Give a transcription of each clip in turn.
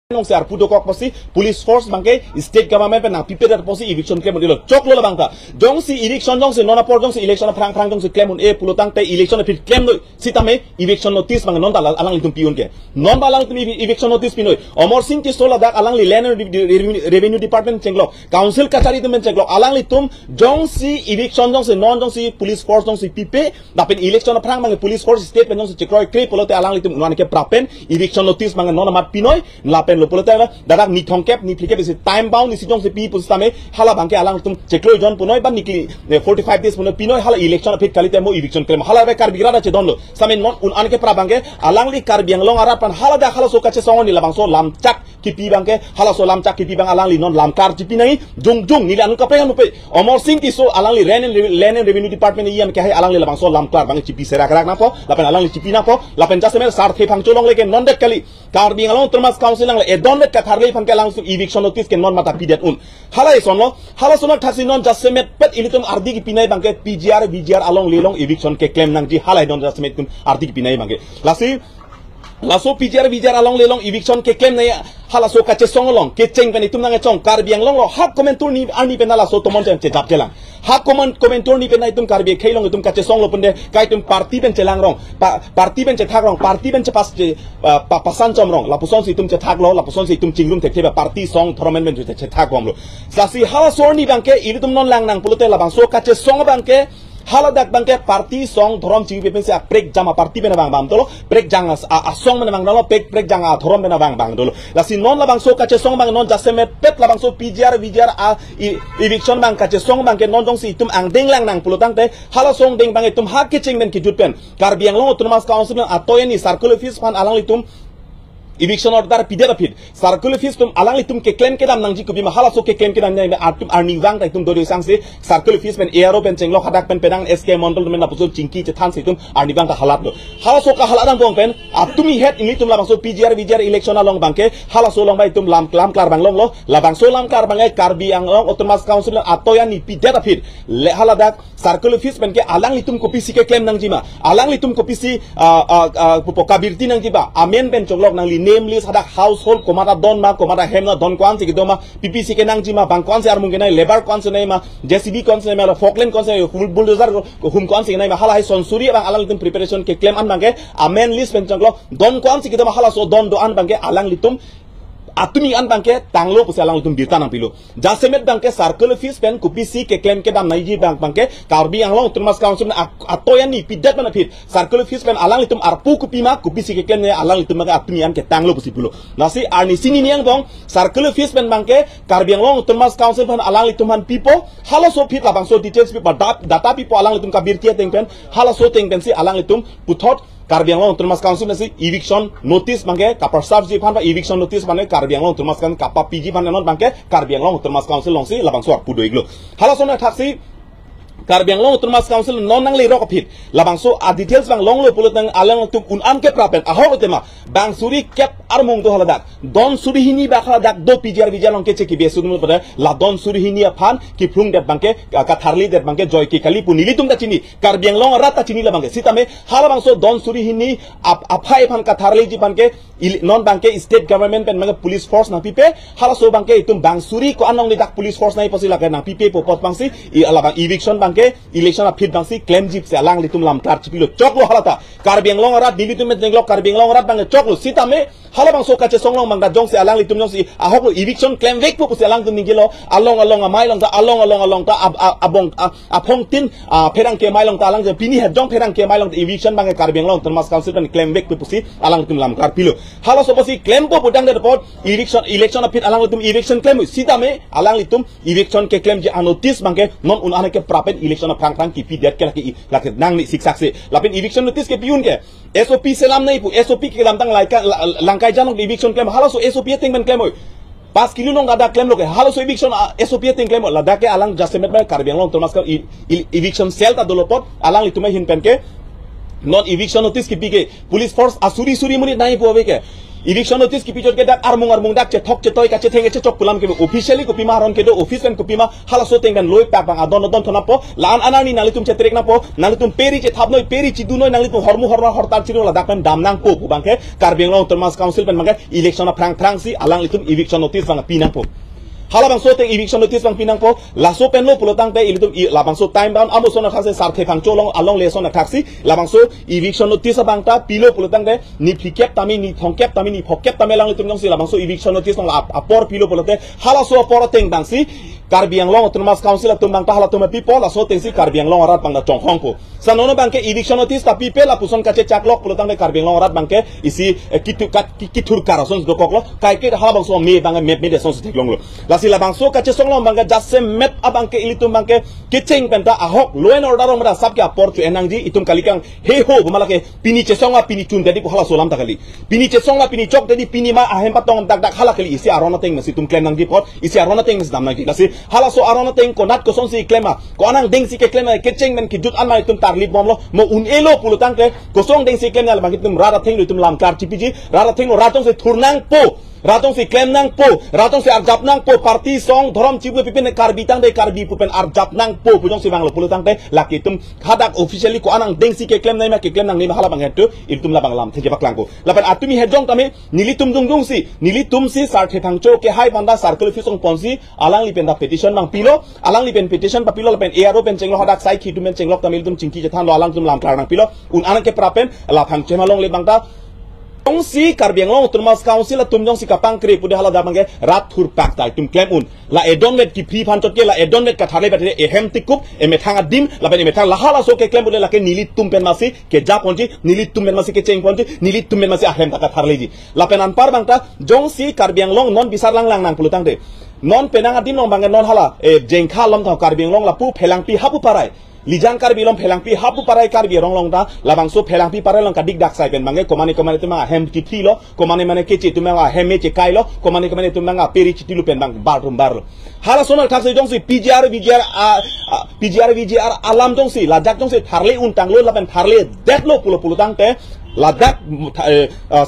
nong siar pudo kok posi police force bangke state government pe nang pipe dat posi eviction claim dilo chok lo bangka jong si eviction jong si nona por jong si election prang jong si claim e pulutang te election pit claim no sitame eviction notice bang non dal alang itum piun ke non balang tum eviction notice pinoi omor sing ti sola dak alang li land revenue department chenglo council kachari tum chenglo alang li tum jong si eviction jong si non jong si police force jong si pipe dapen election prang bang police force state jong si chekroi kre polote alang li tum non ke prapen eviction notice bang non mat pinoi lapen lo polota darak ni thongkep ni plikep is time bound ni sijong se pi pusame hala bangke alang tum chekloi jon punoi ban nikli 45 days punoi pinoi hala election fit kalite mo eviction claim hala be kar bigrada che donlo samen non un anke pra bangke alang li kar biang long ara pan hala da hala so kache songon ni labang so lam chak ki pi bangke hala so lam chak ki pi bang alang li non lam kar ji pi nai jung ni anu kapre anu pe omor sing ti so alang li land revenue department iam ke hai alang li labang so lam klar bang chi pi serak rak na po lapen alang li chi pi na po lapen jaseme sar the phang cholong leke non dek kali kar biang long termas council lang e don dek katharlei phang ke langsung eviction notice ke non mata pidet un hala isono hala sono thasi non jaseme pet ilitum ardi ki pinai bangke pgr along lelong eviction ke claim nang ji hala don jaseme kun ardi ki pinai bangke laso pgr along lelong eviction ke claim nai hala so kache songolong ke cheng ben itum nang chong kar biang long lo hak komentur ni ani penala so tomon che jap kelang hak komentur ni penai tum kar bi khailong itum kache songlo punde kai tum party ben chelang rong party ben che thak rong party ben che pas pasan chom rong lapuson si tum che thak lo lapuson si tum chingrum tek theba party song thoromen ben che thak bom lo sasi hala sorni bangke ilitum non lang nang pulute labang so kache song bangke hala dak bangke party song thorom chi pe pensi prek jama party bena bang tolo prek jang a song bena bang dolo prek jang a thorom bena bang dolo lasi non labang so kache song bang non jaseme pet labang so pgr a eviction bang kache song bang ke non jong si tum ang ding lang nang pulutang te hala song ding bang tum hak ke ching ben ki jutpen kar biang long tumas council atoyeni circle fees fan alang litum eviction order pidera pid circle fees tum alang litum ke claim ke dam nang ji kubi ma hala so ke claim ke dam nai atum earning wang tai tum do sang se circle fees ben aero ben chenglo khadak pen pedang sk mondol men na pusul chingki che than se tum earning wang ta halat do hala so ka halat bong pen atumi het ini tum labang so pgr election along bangke hala so long bai tum lam klar bang long lo labang so lam klar bang karbi ang long otomas council atoya ni pidera pid le hala dak circle fees ben ke alang litum kopi si ke claim nang jima alang litum kopi si kabirti nang jiba amen ben choglok nang li name list hadak household komada don ma komada hemna don kwan si doma ppc ke nang jima bang kwan si ar mungkin nai labor kwan si nai ma jcb kwan si nai ma falkland kwan si bulldozer hum kwan si nai ma hala hai sonsuri bang alang litum preparation ke claim an bangke amen list ben choglok don kwan si doma hala so don do an bangke alang litum atumi an bangke tanglo pusi alang litum birta nang pilu jasemet bangke circle fees pen kupisi ke claim ke dam naiji bangke karbi ang long termas council atoyan ni pidat mana pit circle fees pen alang litum arpu kupima kupisi ke claim ne alang litum maga atumi an ke tanglo pusi pilu nasi arni sini niang bong circle fees pen bangke karbi ang long termas council pen alang litum han pipo halo so pit labang so details pipo data pipo alang litum kabirtia teng pen halo so teng pen si alang litum puthot karbiang long termas council nasi eviction notice bangke kapar saf ji phan eviction notice bangke karbiang long termas kan kapa pg phan non bangke karbiang long termas council long si labang suak pudo iglo hala sona taksi karbiang long termas council non nang le rok phit labang so a details bang long lo pulut nang alang tum un am ke prapen a ho tema bang suri kep armong do haladak don suri hini ba haladak do pgr long ke cheki be sudum pada la don suri hini phan ki phlung det bangke ka tharli det bangke joy ki kali punili tum da chini karbiang long rata chini la bangke sitame hala bang so don suri hini aphai phan ka tharli ji bangke non bangke state government pen manga police force na pipe hala so bangke itum bang suri ko anong dak police force nai posi laga na pipe po pot bangsi alabang eviction bangke election fit bangsi claim jeep se alang litum lam klar chipilo choklo halata karbiang long rat dilitum met jenglo karbiang long rat bang choklo sitame hala bang so kache songlong bang da jong se alang litum jong si ahok eviction claim vek po se alang tum ningilo along mai long ta along ta abong aphong tin pherang ke mai long ta alang je pini het jong pherang ke mai long eviction bang karbiang long termas council pen claim vek po si alang tum lam klar pilo hala so posi claim po budang de pot election fit alang litum eviction claim sitame alang litum eviction ke claim je anotis bangke non un anake prapen election prang ki pidet ke laki nang ni siksak se lapin eviction notice ke piun ke sop selam nai pu sop ke lam tang langkai janong eviction claim hala so sop ting ben claim 5 kilo nong ada claim lo ke hala so eviction sop ting claim la da ke alang jasemet ba karbiang long termas ka eviction sel ta dolopot alang litume hin pen ke non eviction notice ki pike police force asuri muni nai po ke eviction notice ki pichot ke dak armung dak che thok che toy ka che thenge che chok pulam ke officially ko pima ron ke do office pen ko pima hala so teng dan loi pak bang adon thona po lan anani nali tum che trek na po nali tum peri che thap noi peri chi du noi nali tum hormu hortar chi la dak pen dam nang po bang ke Karbi Anglong Autonomous Council pen bang ke election na prang si alang litum eviction notice bang pinang po hala bang so teng eviction notice bang pinang po la so pen lo pulotang te ilitum la bang so time down amo so na khase sar the phang cholong along leson na taxi la bang so eviction notice bang ta pilo pulotang te ni phikep tami ni thongkep tami ni phokep tami lang litum jong si la bang so eviction notice nong apor pilo pulote hala so apor teng bang si Karbi Anglong Autonomous Council atum bang ta hala tum people la so teng si Karbi Anglong arat bang da chongkhong ko sanono bang ke eviction notice ta people la puson ka che chaklok pulotang te Karbi Anglong arat bang ke isi kitur karason do koklo kai ke hala bang so me bang me de son se teklong lo si labang so kache songlong bangga jasse met abang ke ilitum bangke kecheng penta ahok loen order ong sab ke apor chu enangji itum kalikang he ho bumalake pini chesonga pini chun dedi ko hala solam takali pini chesonga pini chok dedi pini ma ahem patong dak hala kali isi arona teng masi tum claim nang di pot isi arona teng mas dam nang lasi hala so arona teng ko nat ko son si claima ko anang deng si ke claima kecheng men ki jut an mai tum tarlip bomlo mo un elo pulutang ke ko song deng si claim nal bangit tum rara teng tum lam kar chipiji rara teng ratong se thurnang po ratong si claim nang po ratong si arjap nang po party song thorom chibu pipin karbi tang de karbi pupen arjap nang po pujong si banglo pulutang te laki tum hadak officially ko anang deng si ke claim nai ma ke claim nang ni hala bang hetu itum la bang lam theke baklang ko lapan atumi hejong tame nilitum jung si nilitum si sar the thangcho ke hai banda circle office ong ponsi alang li pen da petition bang pilo alang li pen petition pa pilo pen aro pen chenglo hadak sai khitu men chenglok tamil tum chingki je than lo alang tum lam klar nang pilo un anang ke prapen la thang chema long le bang ta Jong si Karbi Anglong Autonomous Council tum jong si kapang kre pude hala damang ke rat thur pak tai tum claim un la edon net ki pri phan chot ke la edon net ka thale bate ehem tikup emethang adim la ben emethang la hala so ke claim pude la ke nilit tum pen masi ke ja ponji nilit tum pen masi ke cheng ponji nilit tum pen masi ahem ta ka tharle ji la pen an par bang ta jong si Karbi Anglong non bisar lang nang pulutang de non penang adim long bang non hala jengkha lom tha Karbi Anglong la pu phelang pi hapu parai Lijang Karbi lom phelang pi hapu parai Karbi rong long da labang so phelang pi parai long ka dik dak sai pen mangai komane tuma hem ki thi lo komane mane ke che tuma hem me che kai lo komane tuma nga peri chi tilu pen bang barum bar hala sonal khak se jong si PGR alam jong si lajak jong si tharle un tang lo la pen tharle det lo pulo tang te ladak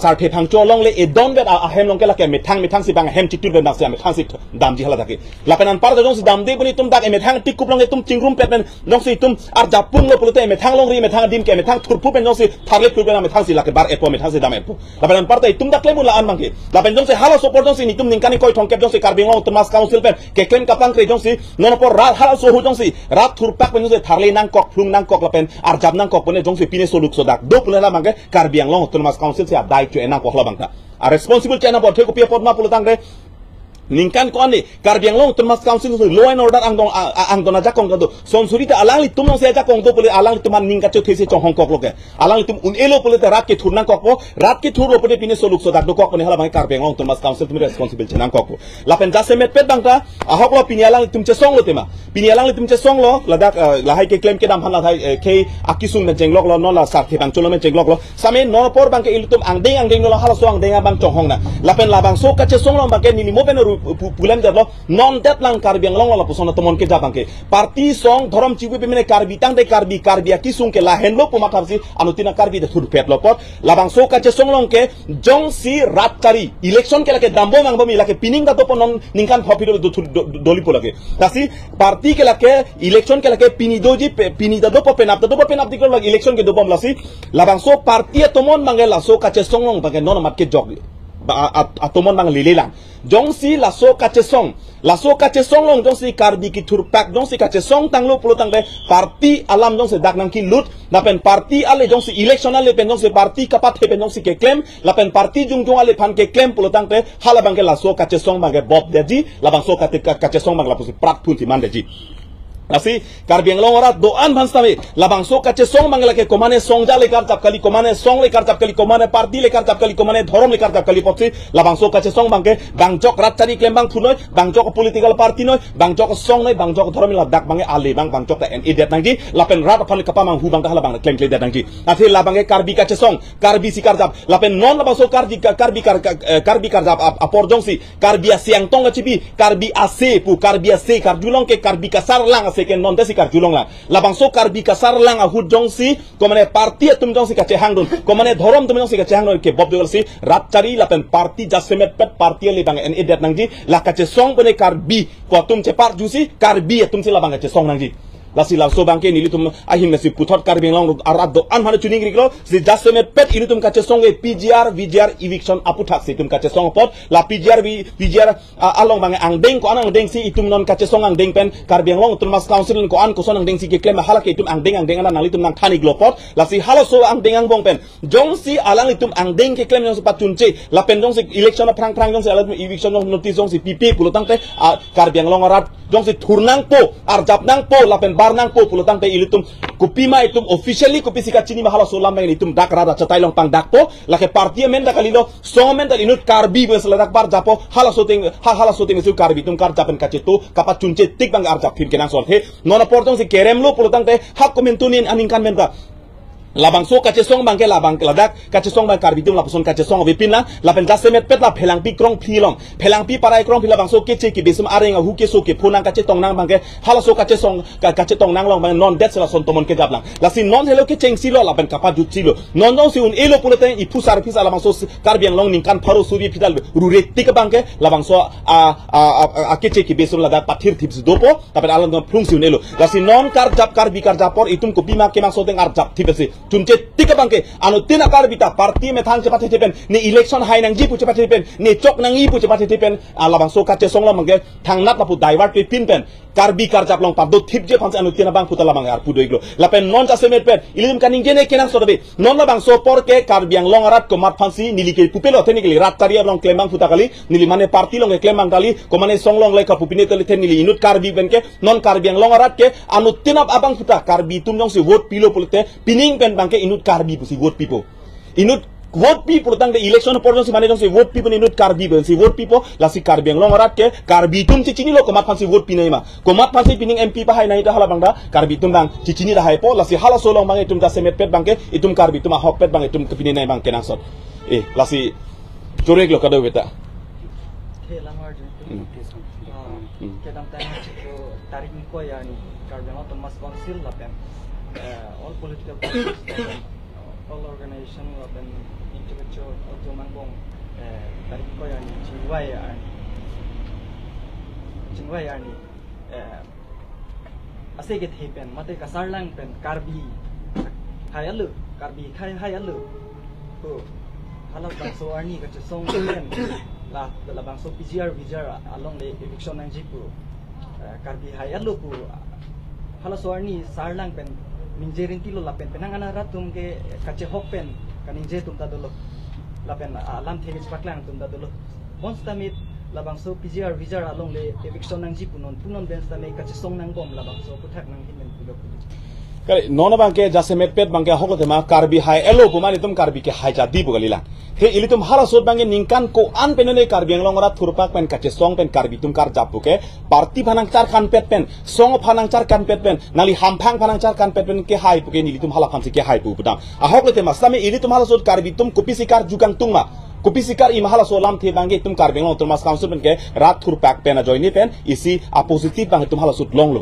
sar the phang cho long le e don bet a hem long ke la ke methang si bang hem chitur ben bang si methang si dam ji hala dake la penan par jong si dam de buni tum dak e methang tik kup long e tum chingrum pet ben jong si tum ar japung lo pulute methang long ri methang dim ke methang thurpu ben jong si tharle kur ben methang si la ke bar epo methang si dam epo la penan par tai tum dak le mun la an bang ke la pen jong si hala support jong si ni tum ningkani koi thong kep jong si Karbi Anglong Autonomous Council pen ke claim kapang kre jong si non por rat hala so hu jong si rat thurpak ben jong si tharle nang kok phlung nang kok la pen ar jap nang kok ben jong si pine soluk so dak do pulala bang ke Karbi Anglong Autonomous Council se adai chu enang ko hla bangta a responsible chana bot theko pia pot ma pulutang re ningkan ko ani Karbi Anglong Autonomous Council law and order angdon aja kong do sonsurita alang li tumong se aja kong do pule alang li tuman ningka chu these chong hong kok loke alang li tum un elo pule rat ke thurnang kok po rat ke thur opode pine soluk so dak do kok ne hala bang Karbi Anglong Autonomous Council tum responsible chenang kok la pen jase met pet bangta ahok lo pini alang li tum che song lo tema pini alang li tum che song lo ladak la hai ke claim ke dam han la thai ke akisung men jenglok lo non la sak the bang cholo men jenglok lo same non por bang ke ilutum angdeng lo hala so angdeng bang chong hong na la pen la bang so ka che song lo bang ke ni mo ben pulam jablo non det lang Karbi Anglong la pusona tomon ke jabang ke party song thorom chibu pe mene Karbi tang de Karbi akisung ke la henlo puma kapsi anutina Karbi de thur pet lopot labang so ka che song long ke jong si rat kari election ke la ke dambo mang bomi la ke pining da to non ningkan hopido doli pola ke tasi party ke la ke election ke la ke pini doji pini da do penap dikol la election ke do bom lasi labang so party tomon mangela so ka che song long bang non mat ke jog atomon bang lilelang jong si la so kache song long jong si Karbi ki thurpak jong si kache song tanglo pulo tang de party alam jong si dak nang ki lut la pen party ale jong si election ale pen jong si party kapat he pen jong si ke claim la pen party jung ale phan ke claim pulo tang te hala bang ke la so kache song bang ke bob de ji la bang so kache song bang la pusi prat pun ti man de ji Nasi Karbi Anglong orat doan bhanstame labang so kache song mangla ke komane song ja lekar chap kali komane song lekar chap kali komane party lekar chap kali komane thorom lekar chap kali popsi labang so kache song bangke bangjok rat chari claim bang thunoi bangjok political party noi bangjok song noi bangjok thorom la dak bange ale bangjok ta en idet nangji lapen rat phal kapa mang hu bang hala bang claim claim nangji athi labange Karbi kache song Karbi sikar jap lapen non labang so Karbi kar jap apor jongsi Karbi siang tong chibi Karbi ase pu Karbi ase kar julong ke Karbi kasar lang second non desi kar julong lang labang so karbi kasar lang ahud jong si komane parti tum jong si kache hangdon komane dhorom tum jong si kache hangdon ke bob si rat chari lapen parti jasemet pet parti le bang en edet nangji la kache song bone karbi ko tum che par jusi karbi tum si labang kache song nangji lasi so bangke nili tum ahim nasi puthot karbing long arat do an hanu tuning riklo si jasemet pet ini tum kache song e PGR VGR eviction aputhak si tum kache song pot la PGR VGR along bang ang deng ko anang deng si itum non kache song ang deng pen karbing long tum mas council ko an ko son ang deng si ke claim halak itum ang deng ana nali tum nang thani glopot lasi halo so ang deng ang bong pen jong si alang itum ang deng ke claim jong si patunche la pen jong si election prang jong si alat eviction jong notice jong si PP pulutang te karbing long arat jong si thurnang po arjap nang po la pen barnang po pulutang te ilitum kupima itum officially kupisika chini mahala solam bang itum dak rada chatai long pang dak po lake party men da kalilo song men da inut karbi bes la dak bar japo hala soting su karbi tum kar japen kachetu kapat chunche tik bang arjap phim kenang sol the nona portong si keremlo pulutang te hak komentunin aningkan men da labang so kache song bangke labang ladak kache song bang karbitum lapuson kache song vipin la lapen jasemet pet la phelang pi krong philong phelang pi parai krong phila bang so keche ki besum areng hu ke so ke phunang kache tong nang bangke hala so kache song kache tong nang long bang non det sela son tomon ke gablang la sin non helo ke cheng silo lapen kapa jut silo non non si un elo pulate i pusar pisa labang so karbiang long ning kan pharo subi pidal rure tik bangke labang so a keche ki besum ladak pathir thips dopo tapen alang phung si un elo la sin non kar japor itum ko bima ke mang so teng ar jap thipese chunche tika bangke anu tina karbita parti me thang chepate tepen ni election hai nang ji pu chepate tepen ni chok nang i pu chepate tepen alabang so kache song la mangke thang nat la pu divert pe pin pen karbi karjap long pado thip je phang anu tina bang puta la bang ar pu doiglo lapen non chase met pen ilim kaning jene kenang so dobe non la bang so por ke karbiang long arat ko mat phansi nili ke pupelo thenikli rat tari long claim bang puta kali nili mane parti long claim bang kali ko mane song long le ka pupine tele the nili inut karbi ben ke non karbiang long arat ke anu tina abang puta karbi tum jong si vote pilo pulte pining pen bangke inut karbi si vote people inut vote people tang de election porjon si mane jong si vote people inut karbi ben si vote people la si karbi long arat ke karbi tum cicini lo ko mat phansi vote pinai ma ko mat phansi pining MP pa hai nai ta hala bangda karbi tum bang cicini da hai po la si hala solong bang itum da semet pet bangke itum karbi tum hok pet bang itum kepini nai bang kenang sot la si chorek lo kado beta kedam tanya itu tarik niko ya ni karbi long Thomas Council la pen all political parties all organization and intellectual mangbong dari ko yan jingway ani aseget hepen mate kasar lang pen karbi hayalu ko halau bangso ani ka song pen la bangso PGR along the eviction nang jipu karbi hayalu ko halau so ani sarlang pen minjerin tilo lapen penang anarat tum ke kache hokpen kaninje tum ta dolo lapen alam thege paklang tum ta dolo monsta mit labang so PGR along le eviction nang jipunon punon bench ta me kache song nang bom labang so puthak nang himen pulo kare nona bangke jasemet pet bangke hokote ma karbi hai elo pumani tum karbi ke hai jadi bugalila he ilitum hala sot bangke ningkan ko an penone karbi ang longora thurpak pen kache song pen karbi tum kar japuke parti phanang char kan pet pen song phanang char kan pet pen nali hamphang phanang char kan pet pen ke hai puke nilitum hala phansi ke hai pu pudang ahokote ma same ilitum hala sot karbi tum kupisikar jugang tungma kupisikar imahala solam the bangge tum karbeng long Thomas Council pen ke rat thur pak pen a joini pen isi a positive bang tum hala sut long lo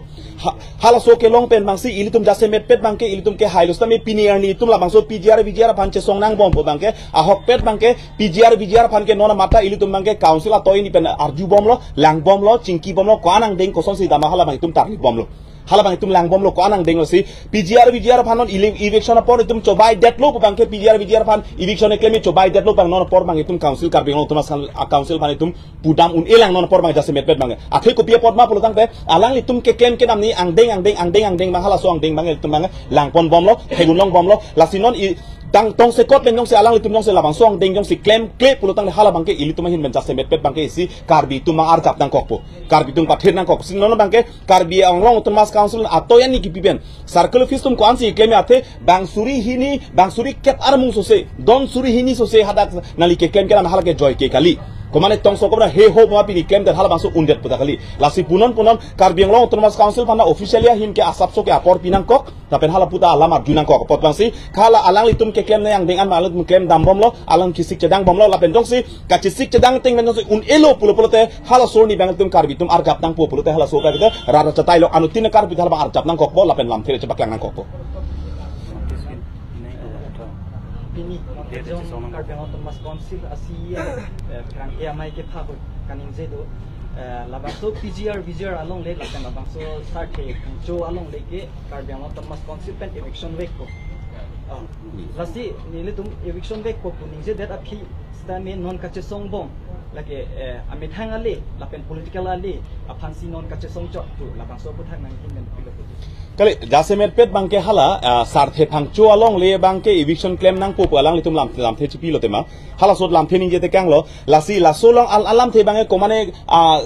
hala so ke long pen bangsi ilitum jase met pet bangke ilitum ke hailos tame pinier ni tum la bangso PGR panche song nang bom bangke a hok pet bangke PGR panke nona mata ilitum bangke council a toini pen arju bom lo lang bom lo chingki bom lo kwanang deng koson si dama hala bang tum tarni bom lo hala bang itum lang bom lo ko anang deng lo si PGR panon eviction por itum cobai det lo bangke PGR pan eviction e klemi cobai det lo bang non por bang itum council karbeng lo Thomas council pan itum pudam un elang non por bang jase met pet bang akhir ko pia pot ma pulutang te alang itum ke klem ke nam ni ang deng bang hala so ang deng bang itum bang lang pon bom lo hegun long bom lo lasinon tang tong se kot men jong se alang itum jong se labang song deng jong se claim kle pulutang le hala bangke ilitum hin ben jase met pet bangke si karbi tum ar jap dang kokpo karbi tum pathir nang kok sin non bangke karbi ang long Thomas Council atau yang ni kipiben circle office tum ko ansi claim ate bang suri ket armung sose don suri hini sose hadak nali ke claim ke nam hala ke joy ke kali Komane tongso komana he ho ma pini claim that hala bangso undet puta kali lasi punon Karbi Anglong Autonomous Council pana officially him ke asapso ke apor pinang kok tapen hala puta alamar junang kok pot bangsi kala alang litum ke claim na yang dengan malut claim dam bom lo alang kisik cedang bom lo lapen dongsi ka kisik cedang ting men un elo pulo te hala sorni bang tum Karbi tum argap nang pulo te hala soka te rara catai lo anu tin Karbi hala argap nang kok bo lapen lam tere cepak nang kok Pini jong Karbi Anglong Autonomous Council asia krang EMI ke pha kaning jedo labangso PGR VGR along le lakan labangso start ke jo along le ke Karbi Anglong Autonomous Council pen eviction week ko lasi nile tum eviction week ko ning je that aphi stame non kache song bom lagi amit hang ale lapen political ale aphansi non kache song chot tu labangso bu thang nang kin pilo kali jasemet pet bangke hala sarthe phangcho along le bangke eviction claim nang popo alang litum lam the chipi lo tema hala sot lam the ning jete kang lo lasi la solong alam the bange komane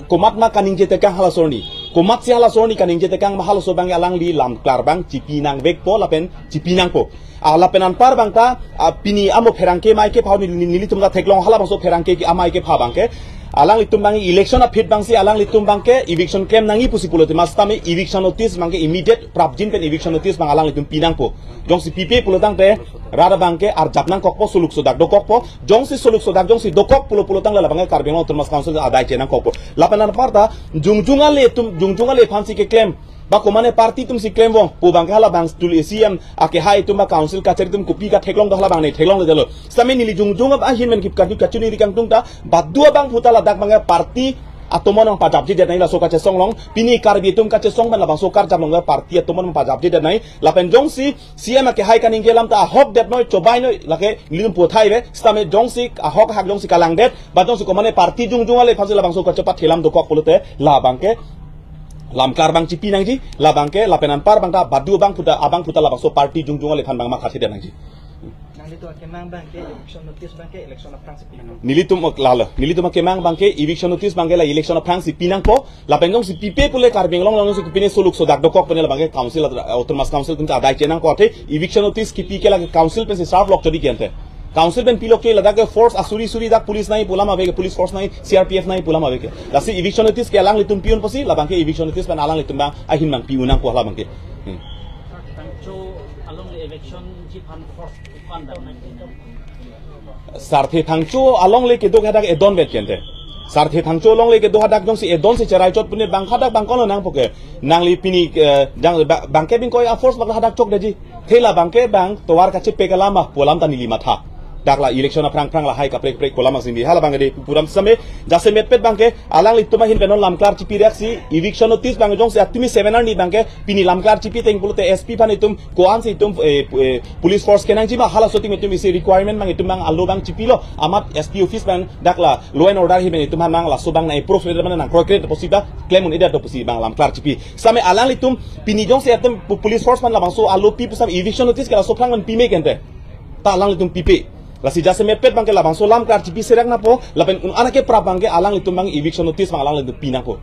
komat ma kaning jete kang hala sorni komat si hala sorni kaning jete kang ma hala so bange alang li lam klar bang chipi nang vek po lapen chipi nang po lapenan par bangta pini amo pherangke mai ke phawni nilitum da theklong hala bangso pherangke ki amai ke pha bangke alang litum bangi election a fit bangsi alang litum bangke eviction claim nangi pusi pulote mastami eviction notice bangke immediate prapjin pen eviction notice bang alang litum pinang po jong si pipe pulotang te rada bangke ar japnang kokpo suluk sodak do kokpo jong si suluk sodak jong si dokok pulotang la bangke Karbi Anglong Autonomous Council adai chenang kokpo lapanan parta jungjunga le phansi ke claim ba komane party tum si claim wong pu bang hala bang stul ACM ake hai tum ba council ka cheri tum kopi ka theklong da hala bang nei theklong le jalo sami nili jungjung ba hin men kip ka chuni rikang tung ta badua bang putala dak bang party atomon pa japji de nai la soka che songlong pini Karbi tum ka che song ban la bang sokar jamlong ga party atomon pa japji de nai la pen jong si CM ake hai kaning gelam ta hok det noi chobai noi lake lium pu thai be stame jong si hok hak jong si kalang det ba jong si komane party jungjung ale phansi la bang soka chepa thelam do kok pulute la bang ke lam kar bang cipi nang ji la bangke lapenan par bangta badu bang puta abang puta la bang so party jungjung le phan bang ma khasi de nang ji nang itu kemang bangke election notice bangke election of France pinang nilitum kemang bangke eviction notice bangke la election of France pinang po la pengong si pipe pule Karbi Anglong long si pine soluk so dak dokok pene la bangke council Autonomous Council tum adai chenang ko the eviction notice ki pike la council pen se staff lok chodi kente council ben pilo ke lada ke force asuri dak police nai pulam ave police force nai CRPF nai pulam ave ke lasi eviction notice ke alang litum pion posi la bangke eviction notice ban alang litum bang ahin bang piunang ko hala bangke sarthe thangcho along le ke do hadak edon vet kente sarthe thangcho along le ke do hadak jong si edon si charai chot pune bang hadak bang kono nang poke nang li pini jang bangke bin koi a force bang hadak chok deji thela bangke bang towar kache pekalama polam ta nili matha dakla election aprang la hai ka prek kolama sindi hala bangde puram same jase metpet bangke alang lituma hin benon lamklar chipi reaksi eviction notice bang jong se atumi 7 ni bangke pini lamklar chipi teng pulte SP pan itum koan se itum police force kenang jima hala soti metum isi requirement bang itum bang allo bang chipi lo amat SP office bang dakla law and order hi ben itum bang la so bang na approve le bang nang procreate posita claim on ida to posi bang lamklar chipi same alang litum pini jong se atum police force man la bang so allo pi pusam eviction notice kala so phang man pi me kente ta alang litum pipe lasi jase mepet bangke labang so lam kar chipi serak na po lapen anake pra bangke alang litum bang eviction notice bang alang litum pinang po